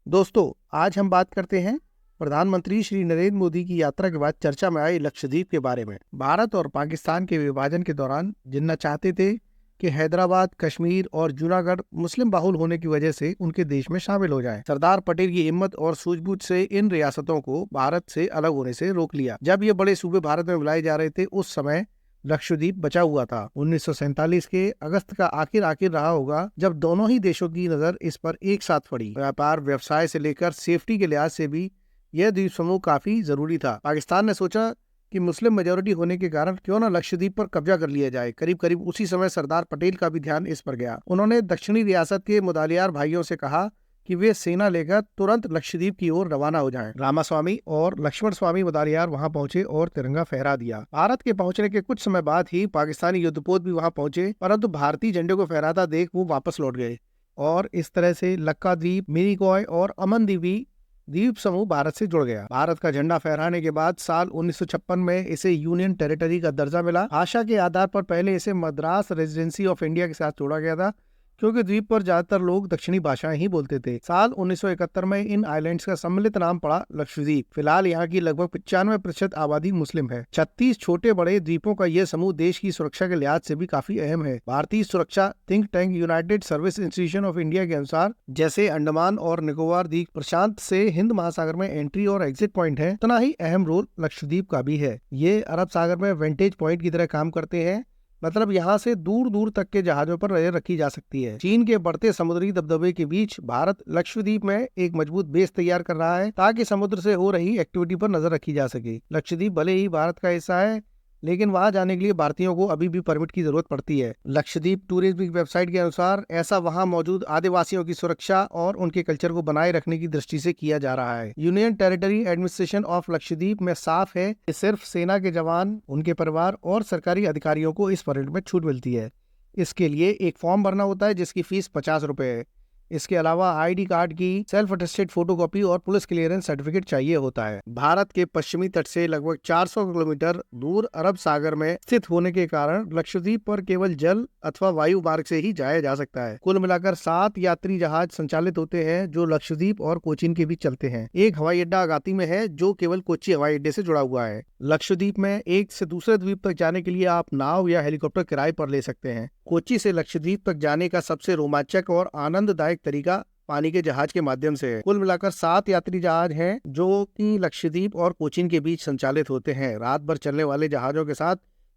दोस्तों, आज हम बात करते हैं प्रधानमंत्री श्री नरेंद्र मोदी की यात्रा के बाद चर्चा में आए लक्षद्वीप के बारे में। भारत और पाकिस्तान के विभाजन के दौरान जिन्ना चाहते थे कि हैदराबाद, कश्मीर और जूनागढ़ मुस्लिम बाहुल होने की वजह से उनके देश में शामिल हो जाएं। सरदार पटेल की हिम्मत और सूझबूझ से इन रियासतों को भारत से अलग होने से रोक लिया। जब ये बड़े सूबे भारत में मिलाए जा रहे थे, उस समय लक्षद्वीप बचा हुआ था। 1947 के अगस्त का आखिर रहा होगा जब दोनों ही देशों की नजर इस पर एक साथ पड़ी। व्यापार, व्यवसाय से लेकर सेफ्टी के लिहाज से भी यह द्वीप समूह काफी जरूरी था। पाकिस्तान ने सोचा कि मुस्लिम मेजोरिटी होने के कारण क्यों न लक्षद्वीप पर कब्जा कर लिया जाए। करीब करीब उसी समय सरदार पटेल का भी ध्यान इस पर गया। उन्होंने दक्षिणी रियासत के मुदालियार भाइयों से कहा कि वे सेना लेकर तुरंत लक्षद्वीप की ओर रवाना हो जाएं। रामास्वामी और लक्ष्मण स्वामी मुदालियार वहां पहुंचे और तिरंगा फहरा दिया। भारत के पहुंचने के कुछ समय बाद ही पाकिस्तानी युद्धपोत भी वहां पहुंचे, परंतु भारतीय झंडे को फहराता देख वो वापस लौट गए और इस तरह से लक्का द्वीप, मिनिकॉय और अमनदीवी द्वीप समूह भारत से जुड़ गया। भारत का झंडा फहराने के बाद साल 1956 में इसे यूनियन टेरिटरी का दर्जा मिला। भाषा के आधार पर पहले इसे मद्रास रेजिडेंसी ऑफ इंडिया के साथ जोड़ा गया था, क्योंकि द्वीप पर ज्यादातर लोग दक्षिणी भाषाएं ही बोलते थे। साल 1971 में इन आइलैंड्स का सम्मिलित नाम पड़ा लक्षद्वीप। फिलहाल यहाँ की लगभग 95% आबादी मुस्लिम है। 36 छोटे बड़े द्वीपों का यह समूह देश की सुरक्षा के लिहाज से भी काफी अहम है। भारतीय सुरक्षा think tank United service institution of India के अनुसार जैसे अंडमान और निकोबार द्वीप प्रशांत से हिंद महासागर में एंट्री और एग्जिट पॉइंट है, उतना ही अहम रोल लक्षद्वीप का भी है। ये अरब सागर में वेंटेज पॉइंट की तरह काम करते हैं, मतलब यहाँ से दूर दूर तक के जहाजों पर नजर रखी जा सकती है। चीन के बढ़ते समुद्री दबदबे के बीच भारत लक्षद्वीप में एक मजबूत बेस तैयार कर रहा है, ताकि समुद्र से हो रही एक्टिविटी पर नजर रखी जा सके। लक्षद्वीप भले ही भारत का हिस्सा है, लेकिन वहां जाने के लिए भारतीयों को अभी भी परमिट की जरूरत पड़ती है। लक्षद्वीप टूरिज्म की वेबसाइट के अनुसार ऐसा वहां मौजूद आदिवासियों की सुरक्षा और उनके कल्चर को बनाए रखने की दृष्टि से किया जा रहा है। Union territory administration of Lakshadweep में साफ है कि सिर्फ सेना के जवान, उनके परिवार और सरकारी अधिकारियों को इस परेड में छूट मिलती है। इसके लिए एक फॉर्म भरना होता है जिसकी फीस 50 रुपए है। इसके अलावा आईडी कार्ड की सेल्फ अटेस्टेड फोटोकॉपी और पुलिस क्लियरेंस सर्टिफिकेट चाहिए होता है। भारत के पश्चिमी तट से लगभग 400 किलोमीटर दूर अरब सागर में स्थित होने के कारण लक्षद्वीप पर केवल जल अथवा वायु मार्ग से ही जाया जा सकता है। कुल मिलाकर 7 यात्री जहाज संचालित होते हैं जो लक्षद्वीप और कोचीन के बीच चलते हैं। एक हवाई अड्डा अगाती में है जो केवल कोच्चि हवाई अड्डे से जुड़ा हुआ है। लक्षद्वीप में एक से दूसरे द्वीप तक जाने के लिए आप नाव या हेलीकॉप्टर किराए पर ले सकते हैं। कोच्चि से लक्षद्वीप तक जाने का सबसे रोमांचक और आनंददायक तरीका पानी के जहाज के माध्यम से है। कुल मिलाकर 7 यात्री जहाज हैं जो कि लक्षद्वीप और कोचीन के बीच संचालित होते हैं। रात भर चलने वाले जहाजों के साथ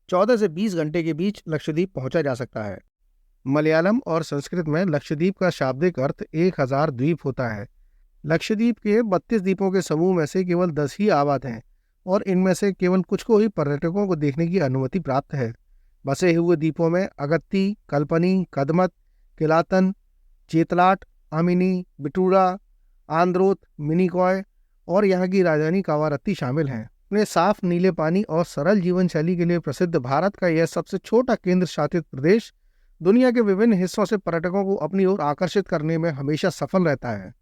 14 से 20 घंटे के बीच लक्षद्वीप पहुंचा जा सकता है। मलयालम और संस्कृत में लक्षद्वीप का शाब्दिक अर्थ 1000 द्वीप होता है। लक्षद्वीप के 32 द्वीपों के समूह में से केवल 10 ही आबाद हैं और इनमें से केवल कुछ को ही पर्यटकों को देखने की अनुमति प्राप्त है। बसे हुए द्वीपों में अगत्ती, कल्पनी, कदमत, किलातन, चेतलाट, अमिनी, बिटूरा, आंद्रोथ, मिनिकॉय और यहाँ की राजधानी कावारत्ती शामिल हैं। अपने साफ नीले पानी और सरल जीवन शैली के लिए प्रसिद्ध भारत का यह सबसे छोटा केंद्र शासित प्रदेश दुनिया के विभिन्न हिस्सों से पर्यटकों को अपनी ओर आकर्षित करने में हमेशा सफल रहता है।